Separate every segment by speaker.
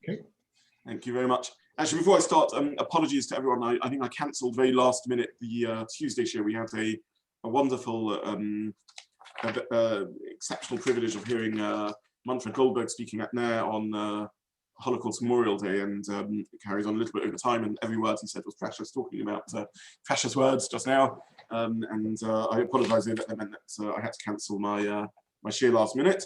Speaker 1: Okay.
Speaker 2: Thank you very much. Actually, before I start, apologies to everyone. I think I cancelled very last minute the Tuesday show. We had a wonderful, exceptional privilege of hearing Manfred Goldberg speaking at Nair on Holocaust Memorial Day, and it carries on a little bit over time, and every word he said was precious, talking about precious words just now. I apologise that meant that I had to cancel my my Shiur last minute.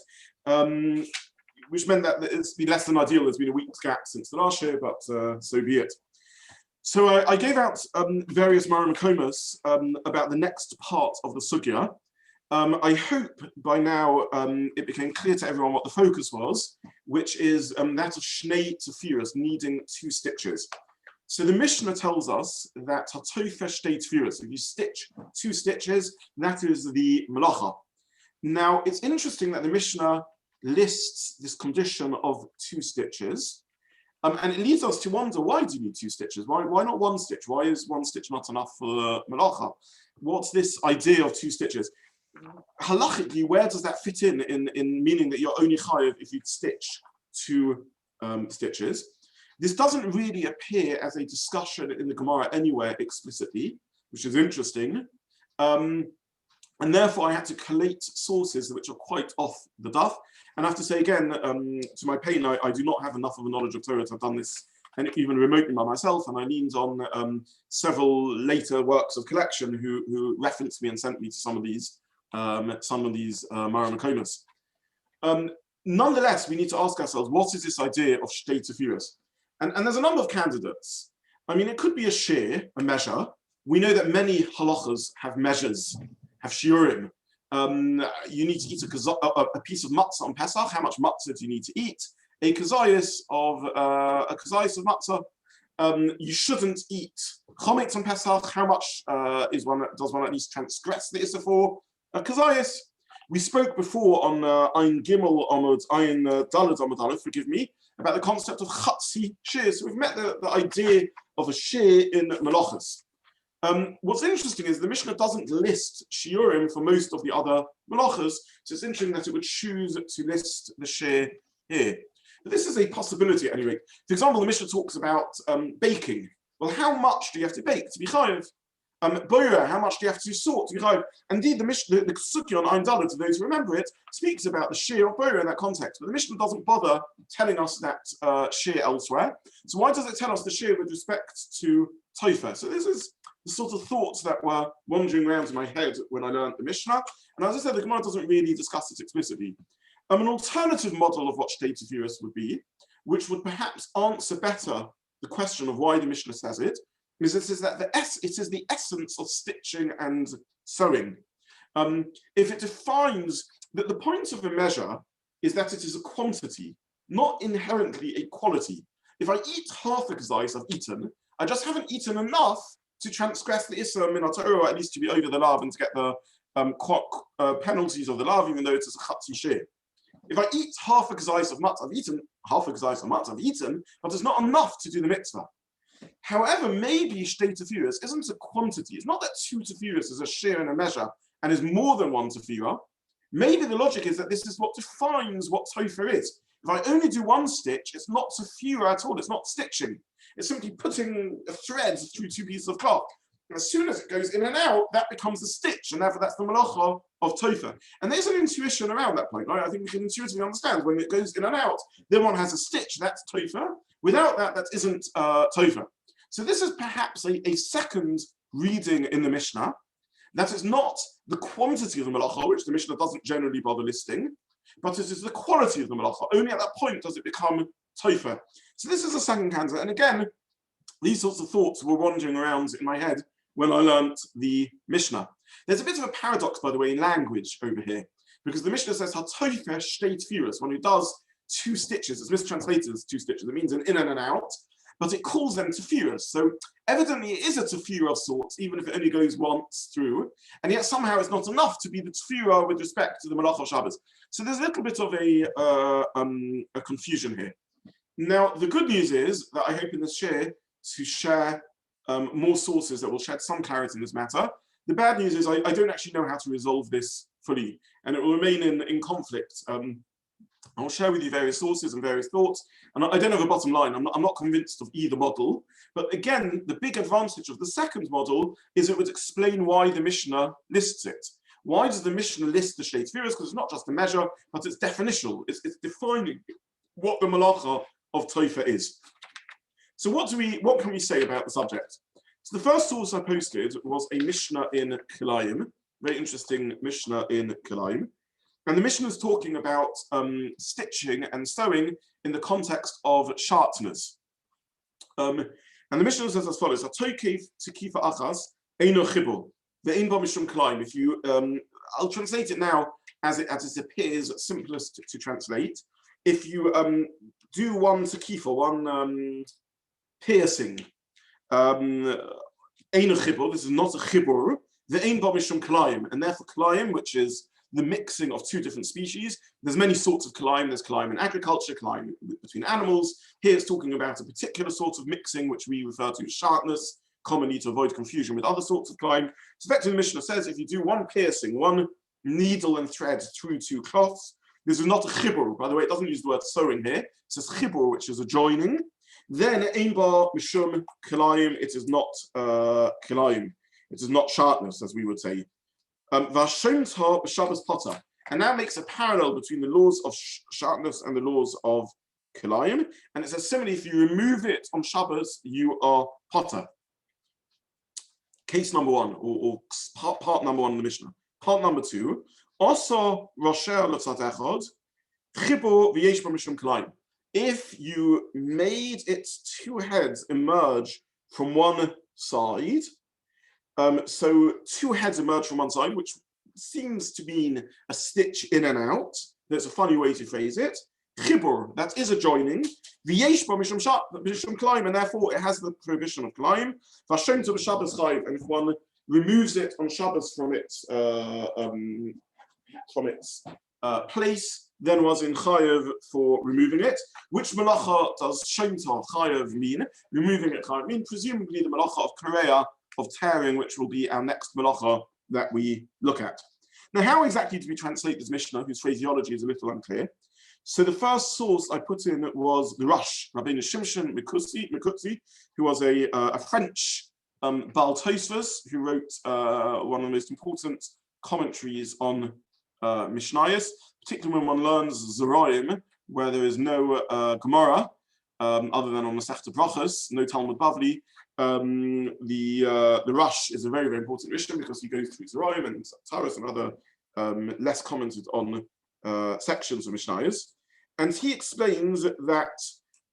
Speaker 2: Which meant that it's been less than ideal. There's been a week's gap since the last year, but so be it. So I gave out various Maramakomas about the next part of the sugya. I hope by now it became clear to everyone what the focus was, which is that of Shnei Tefiras, needing 2 stitches. So the Mishnah tells us that Tofer Shtei Tefiras, if you stitch 2 stitches, that is the melacha. Now it's interesting that the Mishnah lists this condition of 2 stitches, and it leads us to wonder, why do you need 2 stitches? Why not 1 stitch? Why is 1 stitch not enough for the melacha? What's this idea of 2 stitches? Halachically, where does that fit in meaning that you're only chayav if you stitch 2 stitches? This doesn't really appear as a discussion in the Gemara anywhere explicitly, which is interesting. And therefore, I had to collate sources which are quite off the duff. And I have to say again, to my pain, I do not have enough of a knowledge of Torah to have done this, and even remotely by myself. And I leaned on several later works of collection who referenced me and sent me to some of these Maramakomas. Nonetheless, we need to ask ourselves, what is this idea of Shtei Tefiras? And there's a number of candidates. I mean, it could be a shear, a measure. We know that many halachas have measures, have shiurim. You need to eat a piece of matzah on Pesach. How much matzah do you need to eat? A kazayas of matzah. You shouldn't eat chometz on Pesach. How much does one at least transgress the issa for? A kazayas. We spoke before on Ayin Gimel Amud, Ayin Daled Amud Aleph, forgive me, about the concept of chatzi shear. So we've met the idea of a shear in melachos. What's interesting is the Mishnah doesn't list shiurim for most of the other melachos, so it's interesting that it would choose to list the shear here. But this is a possibility at any rate. For example, the Mishnah talks about baking. Well, how much do you have to bake to be chayav? Boira, how much do you have to salt to be chayav? Indeed, the Mishnah, the Sukya on Ayin Daled, to those who remember it, speaks about the shear of boira in that context. But the Mishnah doesn't bother telling us that shear elsewhere. So why does it tell us the shear with respect to Tofer? So this is the sort of thoughts that were wandering around in my head when I learned the Mishnah. And as I said, the Gemara doesn't really discuss it explicitly. An alternative model of what Shtei Tefiras would be, which would perhaps answer better the question of why the Mishnah says it, is it is that it is the essence of stitching and sewing. If it defines that the point of a measure is that it is a quantity, not inherently a quality. If I eat half a kazayis I've eaten, I just haven't eaten enough to transgress the issa min Torah, or at least to be over the lav and to get the penalties of the lav, even though it is a chatzi shear. If I eat half a kazayis of matzah, I've eaten half a kazayis of matzah, I've eaten, but it's not enough to do the mitzvah. However, maybe Shtei Tefiras isn't a quantity. It's not that 2 tefiras is a shear and a measure and is more than 1 tefira. Maybe the logic is that this is what defines what Tofer is. If I only do 1 stitch, it's not tefira at all. It's not stitching. It's simply putting a thread through 2 pieces of cloth. And as soon as it goes in and out, that becomes a stitch, and therefore that's the melacha of Tofer. And there's an intuition around that point, right? I think we can intuitively understand when it goes in and out, then one has a stitch, that's Tofer. Without that, that isn't Tofer. So this is perhaps a second reading in the Mishnah, that is not the quantity of the melacha, which the Mishnah doesn't generally bother listing, but it is the quality of the melacha. Only at that point does it become Tofer. So this is a second candidate. And again, these sorts of thoughts were wandering around in my head when I learnt the Mishnah. There's a bit of a paradox, by the way, in language over here, because the Mishnah says, HaTofer Shtei Tefiras, one who does 2 stitches, it's mistranslated as 2 stitches, it means an in and an out, but it calls them tefiras. So evidently it is a tefira of sorts, even if it only goes once through, and yet somehow it's not enough to be the tefira with respect to the melachot Shabbos. So there's a little bit of a confusion here. Now, the good news is that I hope in this share to share more sources that will shed some clarity in this matter. The bad news is I don't actually know how to resolve this fully, and it will remain in conflict I'll share with you various sources and various thoughts. And I don't have a bottom line. I'm not convinced of either model. But again, the big advantage of the second model is it would explain why the Mishnah lists it. Why does the Mishnah list the Shtei Tefillos? Because it's not just a measure, but it's definitional. It's defining what the malacha of Tofer is. So what can we say about the subject? So the first source I posted was a Mishnah in Kilayim, very interesting Mishnah in Kilayim. And the Mishnah is talking about stitching and sewing in the context of sharpness. And the Mishnah says as follows: If you, I'll translate it now as it appears simplest to translate. If you do one tekifa, one piercing, this is not a chibur, and therefore klayim, which is the mixing of two different species. There's many sorts of klayim. There's klayim in agriculture, klayim between animals. Here it's talking about a particular sort of mixing, which we refer to as sharpness, commonly to avoid confusion with other sorts of klayim. So effectively, the Mishnah says if you do one piercing, one needle and thread through two cloths, this is not a chibur. By the way, it doesn't use the word sewing here. It says chibur, which is a joining. Then ein ba mishum klayim, it is not klayim. It is not sharpness, as we would say. And that makes a parallel between the laws of sharpness and the laws of kilayim. And it says similarly, if you remove it on Shabbos, you are potter. Case number one, or part number one in the Mishnah. Part number two, also Roshel L'tzad Echad, Chibur v'yesh ba mishum kilayim. If you made its two heads emerge from one side, so two heads emerge from one side, which seems to mean a stitch in and out. That's a funny way to phrase it. Chibur, that is a joining. V'yesh ba mishum kilayim, and therefore it has the prohibition of kilayim. V'ashem to b'Shabbos chayiv, and if one removes it on Shabbos from its place, then was in chayiv for removing it. Which melacha does shemta chayiv mean? Removing it chayiv mean presumably the melacha of korea, of tearing, which will be our next melacha that we look at. Now, how exactly do we translate this Mishnah, whose phraseology is a little unclear? So the first source I put in was the Rosh, Rabbi Shimshon Mikutzi, who was a French Baal Tosfos, who wrote one of the most important commentaries on Mishnayos, particularly when one learns Zoroim, where there is no Gemara, other than on Masechet Brachos, no Talmud Bavli. The Rosh is a very, very important Mishnah because he goes through Zoroim and Taurus and other less commented on sections of Mishnayos, and he explains that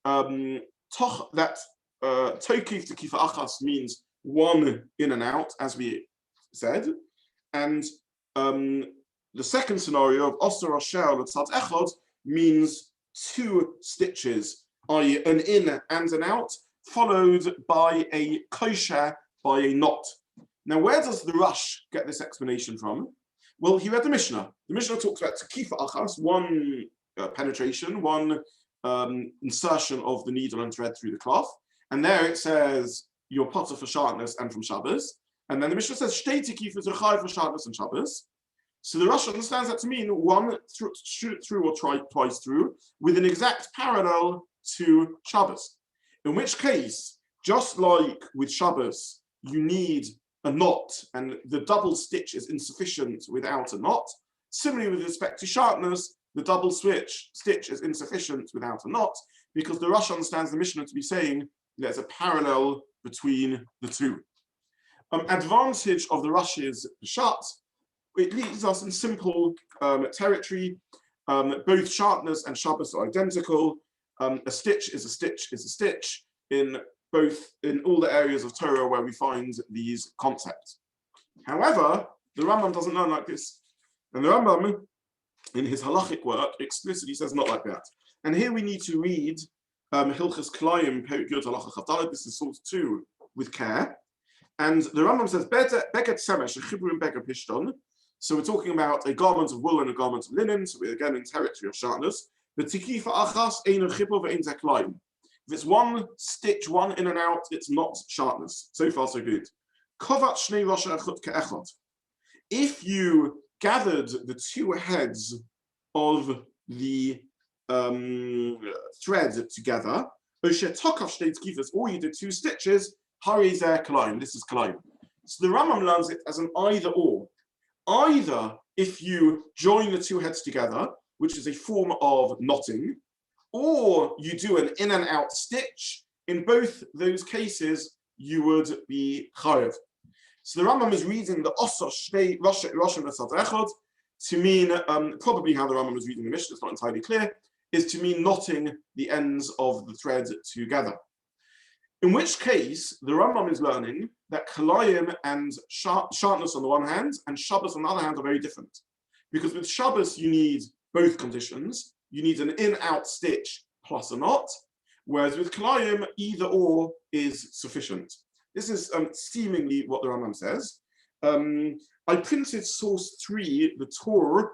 Speaker 2: tokif tekifa achas means one in and out, as we said, and the second scenario of Osir Roshel L'tzad Echad means two stitches, i.e. an in and an out, followed by a kosher, by a knot. Now, where does the Rosh get this explanation from? Well, he read the Mishnah. The Mishnah talks about tekifa achas, one penetration, one insertion of the needle and thread through the cloth. And there it says, you're potter for sharpness and from Shabbos. And then the Mishnah says, shtei tekifas are chayav for sharpness and Shabbos. So the Rosh understands that to mean one through or twice through, with an exact parallel to Shabbos. In which case, just like with Shabbos, you need a knot, and the double stitch is insufficient without a knot. Similarly, with respect to sharpness, the double stitch is insufficient without a knot, because the Rosh understands the Mishnah to be saying there's a parallel between the two. Advantage of the Rosh's Pshat, it leads us in simple territory. Both sharpness and Shabbos are identical. A stitch is a stitch is a stitch in all the areas of Torah where we find these concepts. However, the Rambam doesn't learn like this. And the Rambam, in his halachic work, explicitly says not like that. And here we need to read Hilchas Klayim, Perek Yud Halacha Chavdalad. This is source 2 with care. And the Rambam says, Beket Semesh, a Chibur and Beket Pishton. So we're talking about a garment of wool and a garment of linen. So we're again in territory of sharpness. But Tikifa Achas, Ein Chibur ve'ein Zeklayim. If it's one stitch, one in and out, it's not sharpness. So far, so good. Kovat Shnei Rosh Echad Ke'echad. If you gathered the two heads of the thread together, or you did 2 stitches, this is kalayim. So the Rambam learns it as an either or. Either if you join the 2 heads together, which is a form of knotting, or you do an in and out stitch. In both those cases, you would be chayav. So the Rambam is reading the Osos Shtei Roshim V'Sad Echad to mean, probably how the Rambam is reading the Mishnah, it's not entirely clear, is to mean knotting the ends of the thread together. In which case, the Rambam is learning that kalayim and sharpness on the one hand, and Shabbos on the other hand are very different. Because with Shabbos, you need both conditions. You need an in-out stitch plus a knot, whereas with kalayim, either or is sufficient. This is seemingly what the Rambam says. I printed source 3, the Torah,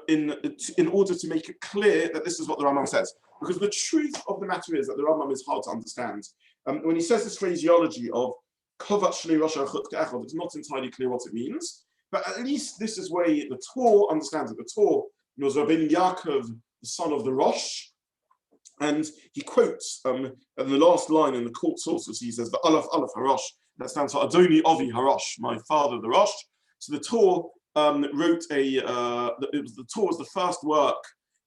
Speaker 2: in order to make it clear that this is what the Rambam says. Because the truth of the matter is that the Rambam is hard to understand. When he says this phraseology of kovat shnei rosh ha'chut ke'echad, it's not entirely clear what it means. But at least this is where the Torah understands it. The Torah was Rabbi Yaakov, the son of the Rosh. And he quotes in the last line in the court sources, he says, the Aleph Harosh, that stands for Adoni Avi Harosh, my father the Rosh. So the Torah wrote the Torah was the first work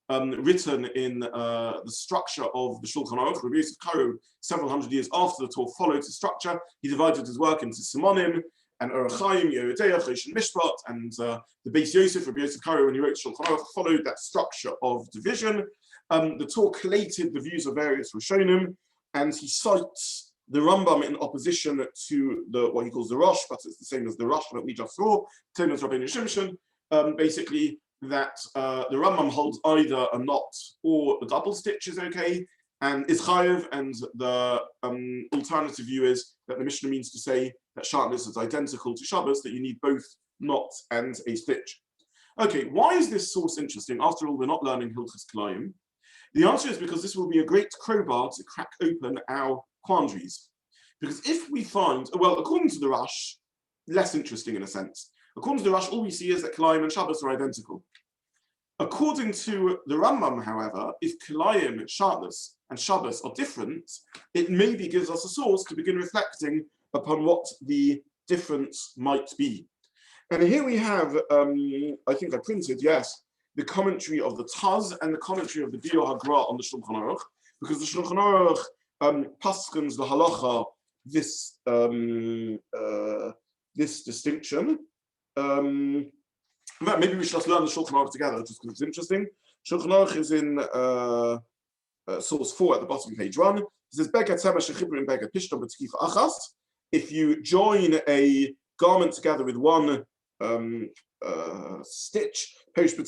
Speaker 2: written in the structure of the Shulchan Aruch. Rabbi Yosef Karo, several hundred years after the Torah followed his structure, he divided his work into Simonim and Orachaim, Yehudeya, Chosh and Mishpat, and the Beis Yosef, Rabbi Yosef Karo, when he wrote Shulchan Aruch, followed that structure of division. The Torah collated the views of various Rishonim, and he cites the Rambam in opposition to what he calls the Rosh, but it's the same as the Rosh that we just saw, same as Rabbeinu Shimshon, basically that the Rambam holds either a knot or a double stitch is okay, and is chayev, and the alternative view is that the Mishnah means to say that sharpness is identical to Shabbos, that you need both knot and a stitch. Okay, why is this source interesting? After all, we're not learning Hilchos Kalayim. The answer is because this will be a great crowbar to crack open our quandaries. Because if we find, well, according to the Rush, less interesting in a sense. According to the Rush, all we see is that Kalayim and Shabbos are identical. According to the Rambam, however, if Kalayim, sharpness, and Shabbos are different, it maybe gives us a source to begin reflecting upon what the difference might be. And here we have, I think I printed, yes, the commentary of the Taz and the commentary of the Biur HaGra on the Shulchan Aruch, because the Shulchan Aruch paskins the Halacha this this distinction. But maybe we should just learn the Shulchan Aruch together, just because it's interesting. Shulchan Aruch is in source 4 at the bottom of page 1. It says, if you join a garment together with one stitch, with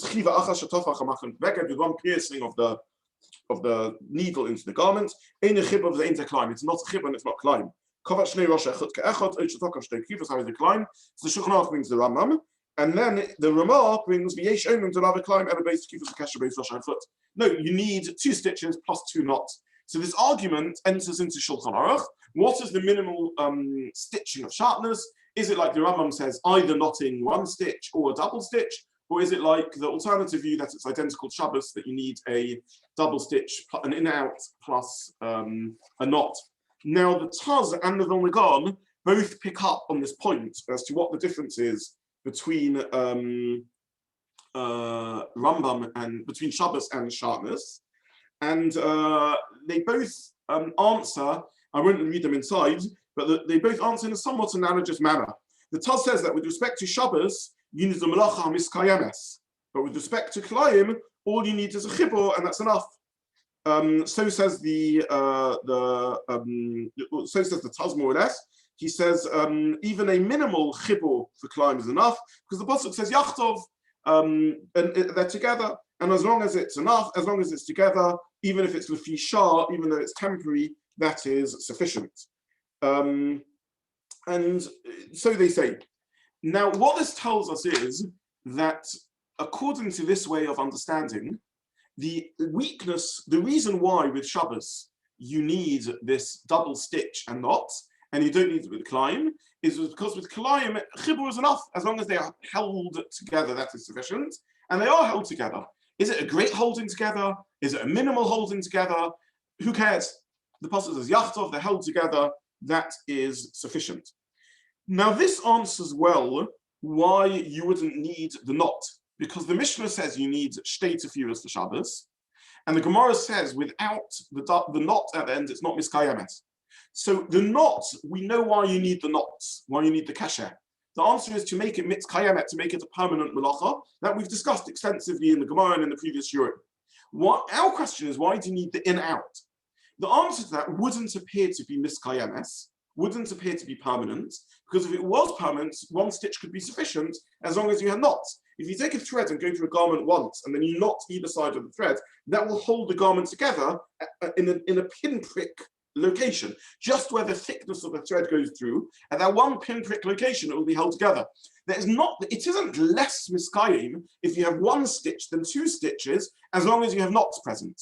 Speaker 2: one piercing of the needle into the garment, it's not a chibur and it's not climb. So the Shulchan Aruch brings the Rambam, and then the Ramah brings no, you need 2 stitches plus 2 knots. So this argument enters into Shulchan Aruch. What is the minimal stitching of sharpness? Is it like the Rambam says, either knotting 1 stitch or a double stitch? Or is it like the alternative view that it's identical to Shabbos, that you need a double stitch, an in-out plus a knot? Now the Taz and the Vilna Gaon both pick up on this point as to what the difference is between Rambam and between Shabbos and sharpness. And they both answer, I won't read them inside, but they both answer in a somewhat analogous manner. The Taz says that with respect to Shabbos, you need the melacha miskayemes, but with respect to Kalayim, all you need is a chibur, and that's enough. So says the Taz more or less. He says even a minimal chibur for Kalayim is enough, because the pasuk says yachtov, and they're together, and as long as it's enough, as long as it's together, even if it's lefi shah, even though it's temporary, that is sufficient. And so they say. Now, what this tells us is that according to this way of understanding, the weakness, the reason why with Shabbos you need this double stitch and knot, and you don't need it with Kalayim, is because with Kalayim, chibur is enough. As long as they are held together, that is sufficient. And they are held together. Is it a great holding together? Is it a minimal holding together? Who cares? The pasuk says yachtov, they're held together. That is sufficient. Now this answers well why you wouldn't need the knot, because the Mishnah says you need shtei tefilas for Shabbos, and the Gemara says without the knot at the end, it's not miskayemet. So the knot, we know why you need the knot, why you need the kasher. The answer is to make it mitzkayemet, to make it a permanent melacha, that we've discussed extensively in the Gemara and in the previous Shiur. Our question is, why do you need the in-out? The answer to that wouldn't appear to be miskayemes, wouldn't appear to be permanent, because if it was permanent, one stitch could be sufficient as long as you had knots. If you take a thread and go through a garment once, and then you knot either side of the thread, that will hold the garment together in a pinprick location, just where the thickness of the thread goes through. At that one pinprick location, it will be held together. It isn't less miskayim if you have one stitch than two stitches, as long as you have knots present.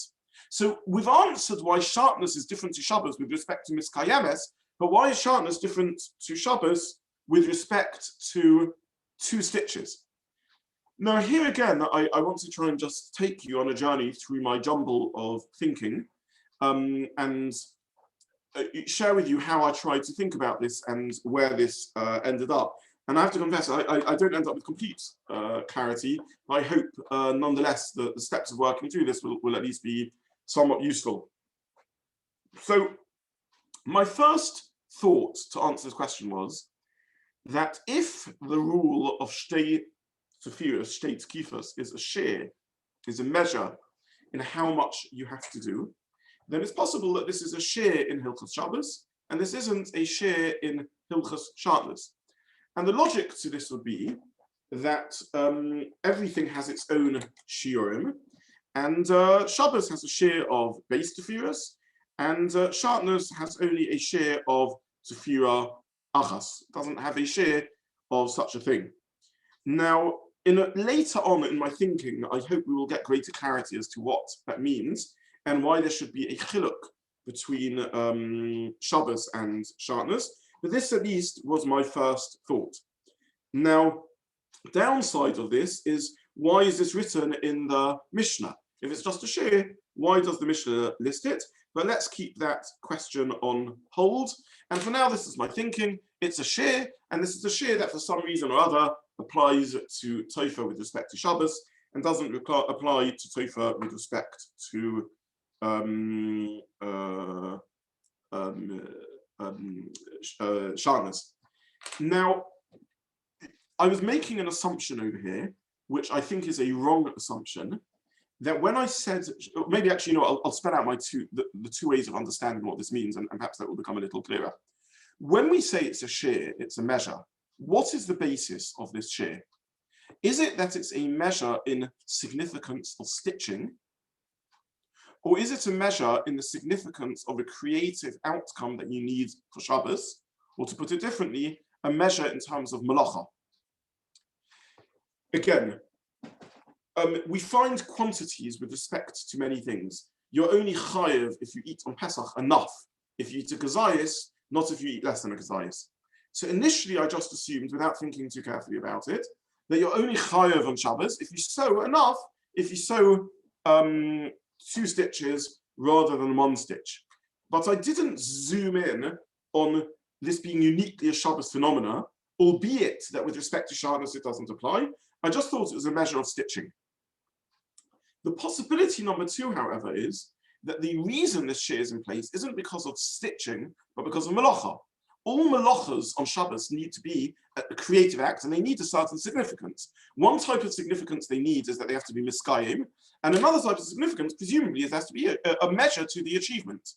Speaker 2: So we've answered why sharpness is different to Shabbos with respect to miskayemes, but why is sharpness different to Shabbos with respect to two stitches? Now here again, I want to try and just take you on a journey through my jumble of thinking, and share with you how I tried to think about this and where this ended up. And I have to confess, I don't end up with complete clarity. I hope nonetheless the steps of working through this will at least be somewhat useful. So my first thought to answer this question was that if the rule of shtei tefillos, shtei tkifos, is a share, is a measure in how much you have to do, then it's possible that this is a share in Hilchos Shabbos, and this isn't a share in Hilchos Shabbos. And the logic to this would be that everything has its own shiurim, and Shabbos has a share of base tefillos, and Shatnez has only a share of tefillah achas. It doesn't have a share of such a thing. Now, later on in my thinking, I hope we will get greater clarity as to what that means, and why there should be a chiluk between Shabbos and Shatnez. But this at least was my first thought. Now, downside of this is, why is this written in the Mishnah? If it's just a share, why does the Mishnah list it? But let's keep that question on hold. And for now, this is my thinking. It's a share, and this is a share that for some reason or other applies to Tofer with respect to Shabbos, and doesn't apply to Tofer with respect to Shatnez. Now, I was making an assumption over here, which I think is a wrong assumption, that when I said, maybe actually, I'll spell out the two ways of understanding what this means, and perhaps that will become a little clearer. When we say it's a share, it's a measure, what is the basis of this share? Is it that it's a measure in significance of stitching? Or is it a measure in the significance of a creative outcome that you need for Shabbos? Or to put it differently, a measure in terms of melacha? Again, we find quantities with respect to many things. You're only chayev if you eat on Pesach enough. If you eat a kazayis, not if you eat less than a kazayis. So initially, I just assumed, without thinking too carefully about it, that you're only chayev on Shabbos if you sew enough, if you sew two stitches rather than one stitch. But I didn't zoom in on this being uniquely a Shabbos phenomena, albeit that with respect to Shabbos it doesn't apply. I just thought it was a measure of stitching. The possibility number two, however, is that the reason this share is in place isn't because of stitching, but because of melacha. All melachas on Shabbos need to be a creative act, and they need a certain significance. One type of significance they need is that they have to be miskayim, and another type of significance, presumably, is there has to be a measure to the achievement.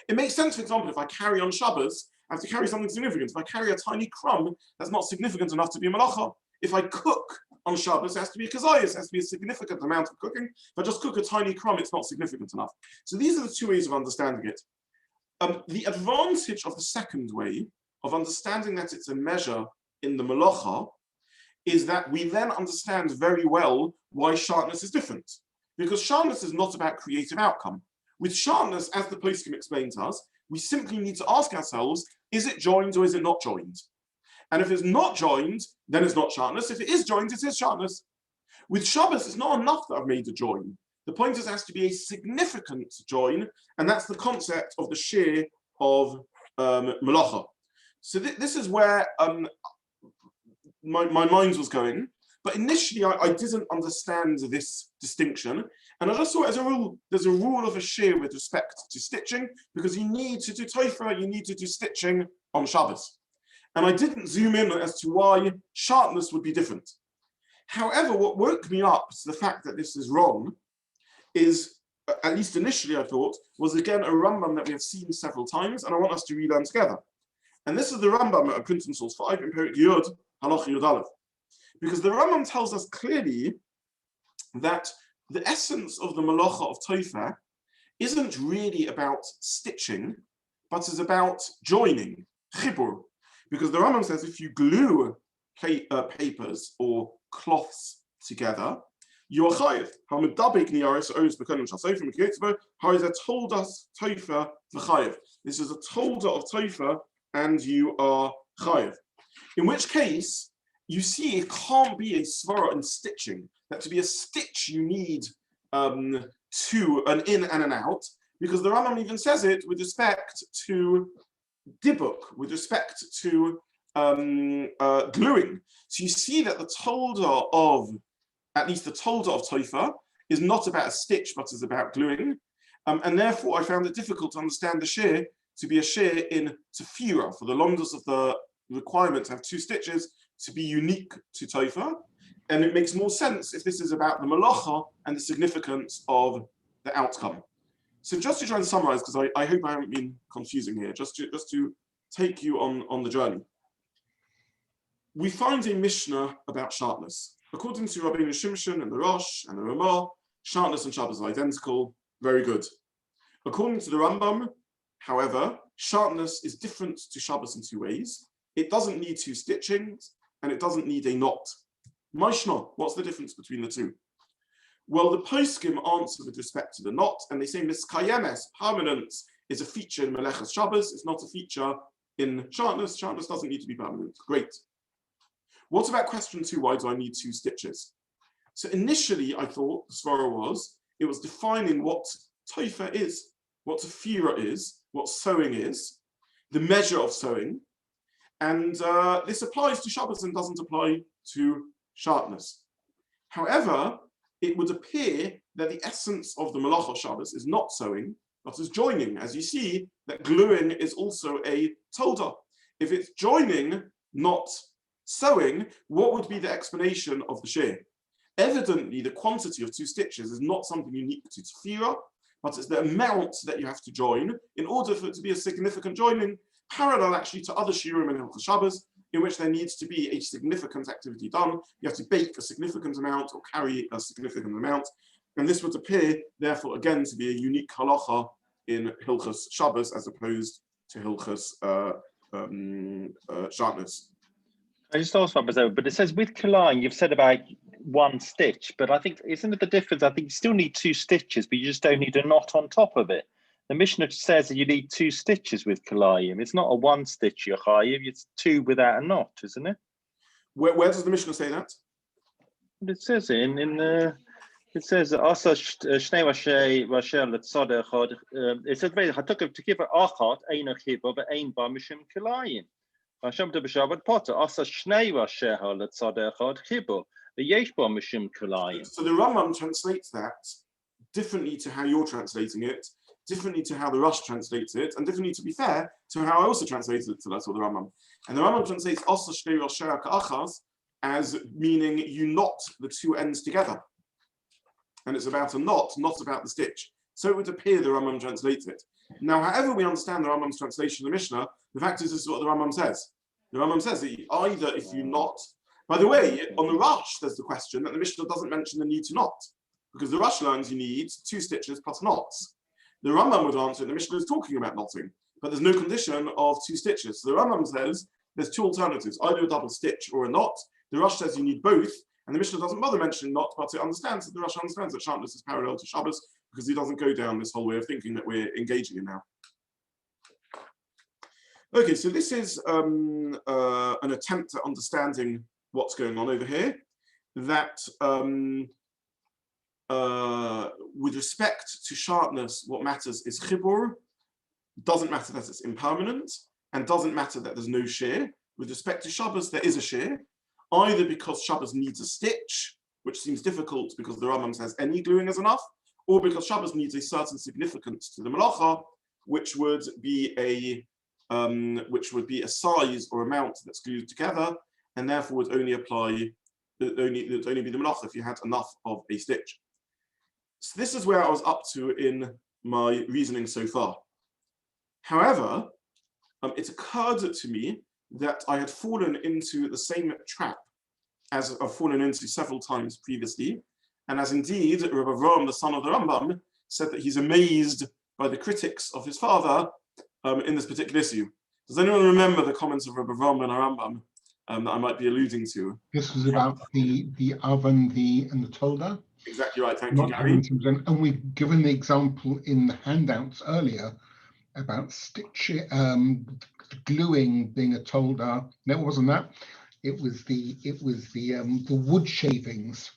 Speaker 2: It makes sense, for example, if I carry on Shabbos, I have to carry something significant. If I carry a tiny crumb, that's not significant enough to be a melacha. If I cook on Shabbos, it has to be a kazayis, it has to be a significant amount of cooking. If I just cook a tiny crumb, it's not significant enough. So these are the two ways of understanding it. The advantage of the second way, of understanding that it's a measure in the melacha, is that we then understand very well why sharpness is different. Because sharpness is not about creative outcome. With sharpness, as the poskim explained to us, we simply need to ask ourselves, is it joined or is it not joined? And if it's not joined, then it's not sharpness. If it is joined, it is sharpness. With Shabbos, it's not enough that I've made a join. The point is, it has to be a significant join, and that's the concept of the Shiur of melachot. So this is where my mind was going. But initially, I didn't understand this distinction. And I just thought, as a rule, there's a rule of a Shiur with respect to stitching, because you need to do Tofer, you need to do stitching on Shabbos. And I didn't zoom in as to why sharpness would be different. However, what woke me up to the fact that this is wrong is, at least initially I thought, was again a Rambam that we have seen several times, and I want us to relearn together. And this is the Rambam at Princeton Source 5 in Perik Yud, Halacha Yud Aleph. Because the Rambam tells us clearly that the essence of the melachot of Tofer isn't really about stitching, but is about joining, chibur. Because the Rambam says if you glue papers or cloths together, you are chayiv. Told us Tofer v'chayiv. This is a tolda of Tofer, and you are chayiv. In which case, you see, it can't be a svara in stitching. That to be a stitch, you need to an in and an out, because the Rambam even says it with respect to dibuk, with respect to gluing. So you see that the tolda of, at least the tolda of Tofer, is not about a stitch, but is about gluing. And therefore, I found it difficult to understand the Shiur to be a Shiur in tefira, for the longest of the requirement to have 2 stitches, to be unique to Tofer, and it makes more sense if this is about the melacha and the significance of the outcome. So just to try and summarize, because I hope I haven't been confusing here, just to take you on the journey. We find a Mishnah about sharpness. According to Rabbi Shimshon and the Rosh and the Ramah, sharpness and Shabbos are identical. Very good. According to the Rambam, however, sharpness is different to Shabbos in 2 ways. It doesn't need 2 stitchings, and it doesn't need a knot. Maishna, what's the difference between the two? Well, the poskim answer with respect to the knot, and they say miskayemes, permanence, is a feature in Masechet Shabbat. It's not a feature in sharpness. Sharpness doesn't need to be permanent. Great. What about question 2? Why do I need 2 stitches? So initially, I thought the svara was defining what tofer is, what tefira is, what sewing is, the measure of sewing. And this applies to Shabbos and doesn't apply to sharpness. However, it would appear that the essence of the melachot Shabbos is not sewing, but is joining. As you see, that gluing is also a tolda. If it's joining, not sewing, what would be the explanation of the Shiur? Evidently, the quantity of 2 stitches is not something unique to tefira, but it's the amount that you have to join in order for it to be a significant joining, parallel actually to other shiurim in Hilchos Shabbos, in which there needs to be a significant activity done. You have to bake a significant amount or carry a significant amount. And this would appear, therefore, again, to be a unique halacha in Hilchos Shabbos as opposed to Hilchos sharpness.
Speaker 1: I just asked Rabbizobin, but it says with Kalayim, you've said about 1 stitch, but I think, isn't it the difference? I think you still need 2 stitches, but you just don't need a knot on top of it. The Mishnah says that you need 2 stitches with Kalayim. It's not a 1 stitch Yachayim, it's 2 without a knot, isn't it?
Speaker 2: Where does the Mishnah say that?
Speaker 1: It says it says Asa Shnei Rasher Letzadeh Echad. It says very Hatukov to give Achat Ein Chiba but Ein Ba Mishum Kalayim. Hashem to B'Shabbat Potter Asa Shnei Rasher Letzadeh Echad Chiba the Yesh Ba Mishum Kalayim.
Speaker 2: So the Rambam translates that differently to how you're translating it, differently to how the Rosh translates it, and differently, to be fair, to how I also translated it to that's what the Rambam. And the Rambam translates Asa Shnei Rasher Ka'achas as meaning you knot the 2 ends together. And it's about a knot, not about the stitch. So it would appear the Rambam translates it. Now, however we understand the Rambam's translation of the Mishnah, the fact is this is what the Rambam says. The Rambam says that either if you knot, by the way, on the Rosh, there's the question that the Mishnah doesn't mention the need to knot, because the Rosh learns you need 2 stitches plus knots. The Rambam would answer, the Mishnah is talking about knotting, but there's no condition of 2 stitches. So the Rambam says there's 2 alternatives, either a double stitch or a knot. The Rosh says you need both, and the Mishnah doesn't bother mentioning knot, but it understands that the Rosh understands that sharpness is parallel to Shabbos, because he doesn't go down this whole way of thinking that we're engaging in now. Okay, so this is an attempt at understanding what's going on over here. that with respect to sharpness, what matters is chibur. Doesn't matter that it's impermanent, and doesn't matter that there's no shear. With respect to Shabbos, there is a shear, either because Shabbos needs a stitch, which seems difficult because the Rambam says any gluing is enough, or because Shabbos needs a certain significance to the melacha, which would be a size or amount that's glued together, and therefore would only apply, it would only be the melacha if you had enough of a stitch. So this is where I was up to in my reasoning so far. However, it occurred to me that I had fallen into the same trap as I've fallen into several times previously, and as indeed Rabbi Zobin, the son of the Rambam, said that he's amazed by the critics of his father in this particular issue. Does anyone remember the comments of Rabbi Zobin and Rambam that I might be alluding to?
Speaker 3: This was about the oven, and the tolda.
Speaker 2: Exactly right, thank you, Gary.
Speaker 3: And we've given the example in the handouts earlier about gluing being a tolda. No, it wasn't that. It was the wood shavings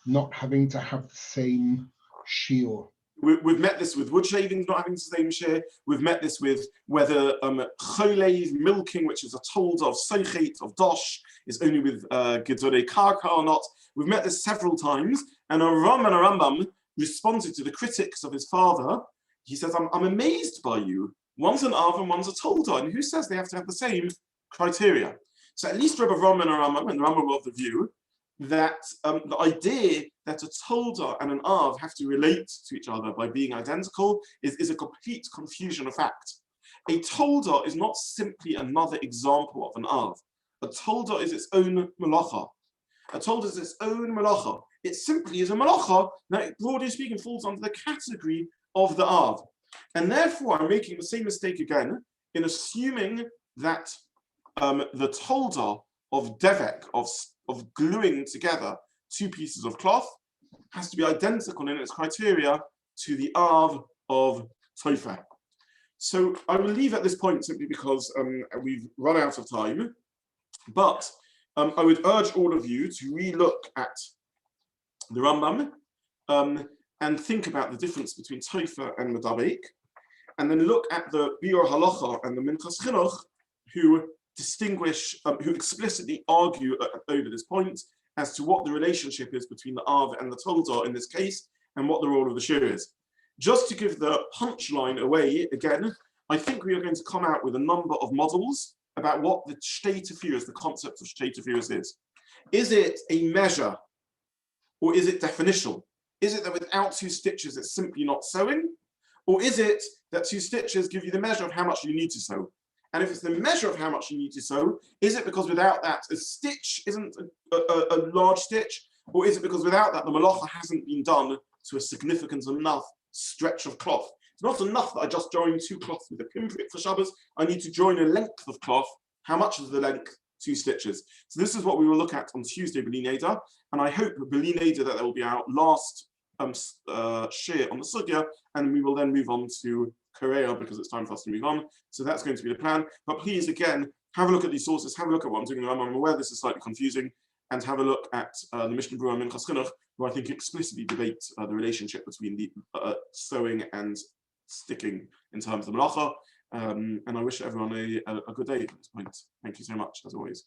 Speaker 3: not having to have the same shiur.
Speaker 2: We've met this with wood shavings not having the same shear. We've met this with whether cholev, milking, which is a tolda of soichet, of dosh, is only with gedorei karka or not. We've met this several times, and a Rambam responded to the critics of his father. He says, I'm amazed by you. One's an Av and one's a Tolda. And who says they have to have the same criteria? So at least Rabbi Zobin and Rambam, and Rambam were of the view that the idea that a Tolda and an Av have to relate to each other by being identical is a complete confusion of fact. A Tolda is not simply another example of an Av. A Tolda is its own melacha. A Tolda is its own melacha. It simply is a melacha that, broadly speaking, falls under the category of the Av. And therefore, I'm making the same mistake again in assuming that the Tolda of devek, of gluing together two pieces of cloth, has to be identical in its criteria to the Av of Tofer. So I will leave at this point simply because we've run out of time. But I would urge all of you to re-look at the Rambam and think about the difference between Tofer and Medabek, and then look at the Biur Halacha and the Minchas Chinuch, who distinguish, who explicitly argue over this point as to what the relationship is between the Av and the Tolda in this case, and what the role of the Shiur is. Just to give the punchline away again, I think we are going to come out with a number of models about what the Shtei Tefiros, the concept of Shtei Tefiros is. Is it a measure, or is it definitional? Is it that without two stitches, it's simply not sewing? Or is it that two stitches give you the measure of how much you need to sew? And if it's the measure of how much you need to sew, is it because without that, a stitch isn't a large stitch? Or is it because without that, the malacha hasn't been done to a significant enough stretch of cloth? It's not enough that I just join two cloths with a pinprick for Shabbos. I need to join a length of cloth. How much is the length? 2 stitches. So this is what we will look at on Tuesday, B'li Neder. And I hope, B'li Neder, that there will be our last share on the sugya, and we will then move on to Korea because it's time for us to move on. So that's going to be the plan. But please, again, have a look at these sources, have a look at what I'm doing. I'm aware this is slightly confusing, and have a look at the Mishnah Berurah and Minchas Chinuch, who I think explicitly debate the relationship between the sewing and sticking in terms of melacha. And I wish everyone a good day at this point. Thank you so much, as always.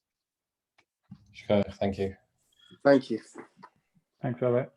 Speaker 4: Sure, thank you.
Speaker 5: Thank you.
Speaker 6: Thanks, Robert.